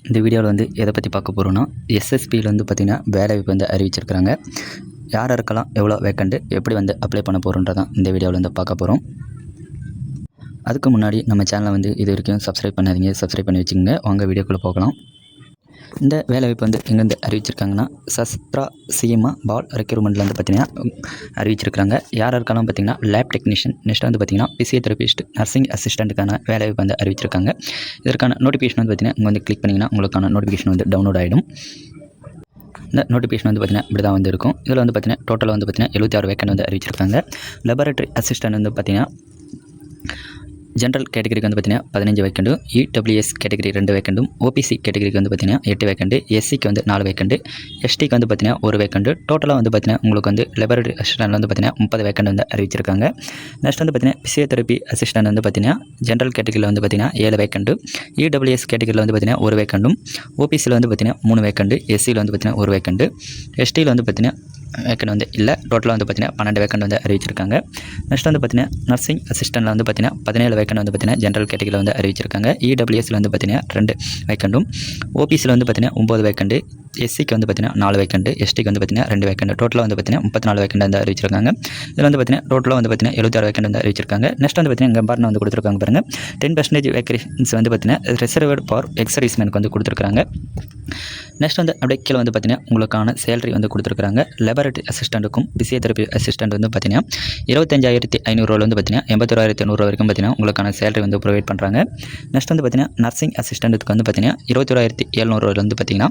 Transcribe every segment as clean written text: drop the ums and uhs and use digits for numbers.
இந்த வீடியோவில் வந்து எதை பற்றி பார்க்க போகிறோன்னா, எஸ்எஸ்பியில் வந்து பார்த்திங்கன்னா வேலைவாய்ப்பு வந்து அறிவிச்சிருக்கிறாங்க. யார் யாருக்கெல்லாம் எவ்வளோ வேக்கண்ட், எப்படி வந்து அப்ளை பண்ண போகிறோன்றதான் இந்த வீடியோவில் வந்து பார்க்க போகிறோம். அதுக்கு முன்னாடி நம்ம சேனலை வந்து இது வரைக்கும் சப்ஸ்கிரைப் பண்ணாதீங்க, சப்ஸ்கிரைப் பண்ணி வச்சுக்கோங்க. வாங்க வீடியோக்குள்ளே போகலாம். இந்த வேலைவாய்ப்பு வந்து எங்கேருந்து அறிவிச்சிருக்காங்கன்னா, சஸ்த்ரா சிஎம்ஆ பால் ரெக்ரூட்மெண்ட்டில் வந்து பார்த்திங்கன்னா அறிவிச்சிருக்காங்க. யார் யாருக்கெல்லாம் பார்த்திங்கன்னா லேப் டெக்னீஷியன், நெக்ஸ்ட் வந்து பார்த்திங்கன்னா பிசியோதெரபிஸ்ட், நர்சிங் அசிஸ்டண்ட்டுக்கான வேலைவாய்ப்பு வந்து அறிவிச்சிருக்காங்க. இதற்கான நோட்டிஃபிகேஷன் வந்து பார்த்திங்கன்னா இங்கே வந்து கிளிக் பண்ணிங்கன்னா உங்களுக்கான நோட்டிஃபிகேஷன் வந்து டவுன்லோட் ஆகிடும். இந்த நோட்டிஃபிகேஷன் வந்து பார்த்திங்கன்னா இப்படி தான் வந்து இருக்கும். இதில் வந்து பார்த்திங்கன்னா டோட்டலாக வந்து பார்த்திங்கன்னா 76 வேக்கண்ட் வந்து அறிவிச்சிருக்காங்க. லெபார்ட்டரி அசிஸ்டன்ட் வந்து பார்த்திங்கன்னா ஜென்ரல் கேட்டகரிக்கு வந்து பார்த்திங்கன்னா 15 வேக்கண்டும், இடபிள்யூஎஸ் கேட்டகரி 2 வேக்கண்டும், ஓபிசி கேட்டகரிக்கு வந்து பார்த்திங்கன்னா 8 வேக்கண்டு, எஸ்சிக்கு வந்து 4 வேக்கண்டு, எஸ்டிக்கு வந்து பார்த்திங்கன்னா 1 வேக்கண்டு. டோட்டலாக வந்து பார்த்திங்கன்னா உங்களுக்கு வந்து லெபார்ட்டரி அசிஸ்டன்ட் வந்து பார்த்திங்கன்னா 30 வேக்கண்ட் வந்து அறிவிச்சிருக்காங்க. நெக்ஸ்ட் வந்து பார்த்திங்கன்னா பிசியோதெரபி அசிஸ்டன்ட் வந்து பார்த்திங்கன்னா ஜென்ரல் கேட்டகரியில் வந்து பார்த்திங்கன்னா 7 வேக்கண்டு, இடபிள்யூஎஸ் கேட்டகரியில் வந்து பார்த்திங்கன்னா 1 வேக்கண்டும், ஓபிசியில் வந்து பார்த்திங்கன்னா 3 வேக்கண்டு, எஸ்சியில் வந்து பார்த்திங்கன்னா 1 வேக்கண்டு, எஸ்டியில் வந்து பார்த்திங்கன்னா வேக்கண்ட் வந்து இல்லை. டோட்டலாக வந்து பார்த்திங்கன்னா 12 வேக்கண்ட் வந்து அறிவிச்சிருக்காங்க. நெக்ஸ்ட் வந்து பார்த்திங்கன்னா நர்சிங் அசிஸ்டன்ட்டில் வந்து பார்த்திங்கன்னா 17 வேக்கண்ட் வந்து பார்த்திங்கன்னா ஜென்ரல் கேட்டகரியில் வந்து அறிவிச்சிருக்காங்க. இடபிள்யூஎஸ்சில் வந்து பார்த்திங்கன்னா 2 வேக்கண்டும், ஓபிசியில் வந்து பார்த்திங்கன்னா 9 வேக்கண்டு, எஸ்சிக்கு வந்து பார்த்திங்கன்னா 4 வேக்கண்டு, எஸ்டிக்கு வந்து பார்த்திங்கன்னா 2 வேக்கண்டு. டோட்டலாக வந்து பார்த்திங்கன்னா 34 வேக்கண்ட் வந்து அறிவிச்சிருக்காங்க. இதில் வந்து பார்த்திங்கன்னா டோட்டலாக வந்து பார்த்திங்கன்னா 76 வேக்கண்ட் வந்து அறிவிச்சிருக்காங்க. நெக்ஸ்ட் வந்து பார்த்திங்கன்னா இங்கே பார்த்து வந்து கொடுத்துருக்காங்க பாருங்கள். 10% வேக்கன்ஸ் வந்து பார்த்திங்கன்னா ரிசர்வ்டு ஃபார் எக்ஸ் சர்வீஸ்மேனுக்கு வந்து கொடுத்துருக்காங்க. நெக்ஸ்ட் வந்து அப்படியே கீழே வந்து பார்த்திங்கன்னா உங்களுக்கான சேலரி வந்து கொடுத்துருக்காங்க. லெபார்ட்டரி அசிஸ்டண்ட்டுக்கும் பிசியோதெரபி அசிஸ்டண்ட் வந்து பார்த்திங்கன்னா 25,500 வந்து பார்த்திங்கன்னா 81,100 வரைக்கும் பார்த்திங்கன்னா உங்களுக்கான சேலரி வந்து ப்ரொவைட் பண்ணுறாங்க. நெக்ஸ்ட் வந்து பார்த்திங்கன்னா நர்சிங் அசிஸ்டண்ட்டுக்கு வந்து பார்த்திங்கன்னா 21,700 வந்து பார்த்திங்கன்னா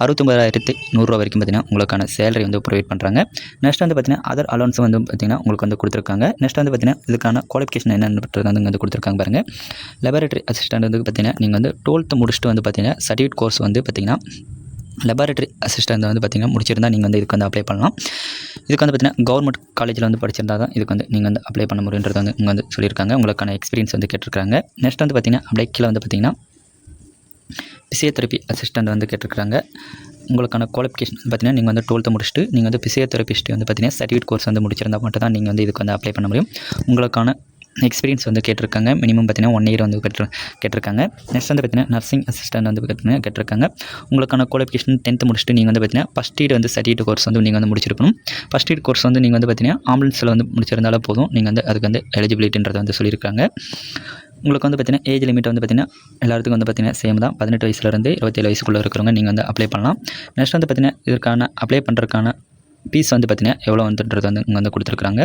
69,100 வரைக்கும் பார்த்திங்கன்னா உங்களுக்கான சேலரி வந்து ப்ரொவைட் பண்ணுறாங்க. நெக்ஸ்ட் வந்து பார்த்திங்கன்னா அதர் அலோன்ஸ் வந்து பார்த்திங்கன்னா உங்களுக்கு வந்து கொடுத்துருக்காங்க. நெக்ஸ்ட் வந்து பார்த்திங்கன்னா இதுக்கான குவாலிஃபிகேஷன் என்னென்னு வந்து கொடுத்துருக்காங்க பாருங்கள். லெபார்ட்டரி அசிஸ்டண்ட் வந்து பார்த்திங்கன்னா நீங்கள் வந்து 12th முடிச்சுட்டு வந்து பார்த்திங்கன்னா சர்டிஃபிகேட் கோர்ஸ் வந்து பார்த்திங்கன்னா லெபார்ட்டரி அசிஸ்டண்ட் வந்து பார்த்திங்கன்னா முடிச்சிருந்தால் நீங்கள் வந்து இதுக்கு வந்து அப்ளை பண்ணலாம். இதுக்கு வந்து பார்த்திங்கன்னா கவர்மெண்ட் காலேஜில் வந்து படிச்சிருந்தா தான் இதுக்கு வந்து நீங்கள் வந்து அப்ளை பண்ண முடியுன்றது வந்து இங்கே வந்து சொல்லியிருக்காங்க. உங்களுக்கான எக்ஸ்பீரியன்ஸ் வந்து கேட்டிருக்காங்க. நெக்ஸ்ட் வந்து பார்த்திங்கன்னா அப்படியே கீழே வந்து பார்த்திங்கன்னா பிசியோதெரபி அசிஸ்டண்ட் வந்து கேட்டிருக்காங்க. உங்களுக்கான குவாலிஃபிகேஷன் பார்த்திங்கன்னா நீங்கள் வந்து 12th முடிச்சுட்டு நீங்கள் வந்து பிசியோதெரபிஸ்ட் வந்து பார்த்திங்கன்னா சர்டிஃபிகேட் கோர்ஸ் வந்து முடிச்சிருந்தால் மட்டும் தான் நீங்கள் வந்து இதுக்கு வந்து அப்ளை பண்ண முடியும். உங்களுக்கான எக்ஸ்பீரியன்ஸ் வந்து கேட்டிருக்காங்க. மினிமம் பார்த்திங்கன்னா 1 இயர் வந்து கேட்டிருக்காங்க. நெக்ஸ்ட் வந்து பார்த்திங்கன்னா நர்சிங் அசிஸ்டன்ட் வந்து பார்த்திங்கன்னா கேட்டிருக்காங்க. உங்களுக்கான குவாலிஃபிகேஷன் 10th முடிச்சுட்டு நீங்கள் வந்து பார்த்திங்கன்னா ஃபஸ்ட் எய்ட் வந்து சர்டிஃபிகேட் கோர்ஸ் வந்து நீங்கள் வந்து முடிச்சிருக்கணும். ஃபஸ்ட் எய்ட் கோர்ஸ் வந்து நீங்கள் வந்து பார்த்திங்கன்னா ஆம்புலன்ஸில் வந்து முடிச்சிருந்தாலும் போதும். நீங்கள் வந்து அதுக்கு வந்து எலிஜிபிலிட்டின்றதை வந்து சொல்லியிருக்காங்க. உங்களுக்கு வந்து பார்த்திங்கன்னா ஏஜ் லிமிட் வந்து பார்த்திங்கன்னா எல்லாத்துக்கும் வந்து பார்த்திங்கன்னா சேம் தான். 18 வயசுலேருந்து 27 வயசுக்குள்ளே இருக்கிறவங்க நீங்கள் வந்து அப்ளை பண்ணலாம். நெக்ஸ்ட் வந்து பார்த்திங்கன்னா இதற்கான அப்ளை பண்ணுறதுக்கான ஃபீஸ் வந்து பார்த்திங்கன்னா எவ்வளோ வந்துன்றது வந்து இங்கே வந்து கொடுத்துருக்காங்க.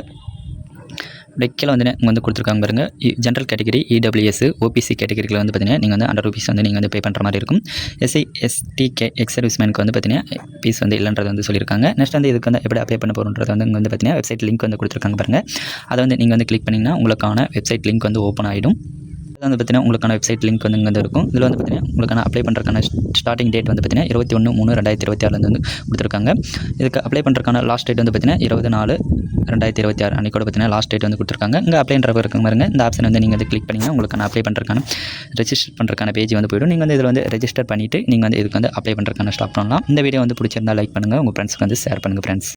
கீழே வந்து இங்கே வந்து கொடுத்துருக்காங்க பாருங்கள். ஜென்ரல் கேட்டகரி, இடபிள்யூஎஸ், ஓபிசி கேட்டகரியில் வந்து பார்த்திங்கன்னா நீங்கள் வந்து ₹100 வந்து நீங்கள் வந்து பே பண்ணுற மாதிரி இருக்கும். எஸ்சி எஸ்டி எக்ஸ் சர்வீஸ்மேனுக்கு வந்து பார்த்திங்கன்னா ஃபீஸ் வந்து இல்லைன்றது வந்து சொல்லியிருக்காங்க. நெக்ஸ்ட் வந்து இதுக்கு வந்து எப்படி அப்ளை பண்ண போகிறோன்றது வந்து இங்கே வந்து பார்த்திங்கன்னா வெப்சைட் லிங்க் வந்து கொடுத்துருக்காங்க பாருங்கள். அதை வந்து நீங்கள் வந்து கிளிக் பண்ணிங்கன்னா உங்களுக்கான வெப்சைட் லிங்க் வந்து ஓப்பன் ஆகிடும். வந்து பார்த்திங்கன்னா உங்களுக்கான வெப்சைட் லிங்க் வந்து இங்கே வந்து இருக்கும். இதில் வந்து பார்த்திங்கன்னா உங்களுக்கான அப்ளை பண்ணுறதுக்கான ஸ்டார்டிங் டேட் வந்து பார்த்திங்கன்னா 21/3/2026 வந்து கொடுத்துருக்காங்க. இதுக்கு அப்ளை பண்ணுறதுக்கான லாஸ்ட் டேட் வந்து பார்த்திங்கன்னா 20/4/2026 அன்றைக்கி கூட பார்த்திங்கன்னா லாஸ்ட் டேட் வந்து கொடுத்துருக்காங்க. இங்கே அப்ளைன்ற இருக்காங்க பாருங்க. இந்த ஆப்ஷன் வந்து நீங்கள் வந்து கிளிக் பண்ணிங்கன்னா உங்களுக்கான அப்ளை பண்ணுறதுக்கான ரெஜிஸ்டர் பண்ணுறதுக்கான பேஜ் வந்து போய்டும். நீங்கள் வந்து இதில் வந்து ரெஜிஸ்டர் பண்ணிவிட்டு நீங்கள் வந்து இதுக்கு வந்து அப்ளை பண்ணுறதுக்கான ஸ்டார்ட் பண்ணலாம். இந்த வீடியோ வந்து பிடிச்சிருந்தா லைக் பண்ணுங்கள், உங்கள் ஃப்ரெண்ட்ஸ்க்கு வந்து ஷேர் பண்ணுங்கள் ஃப்ரெண்ட்ஸ்.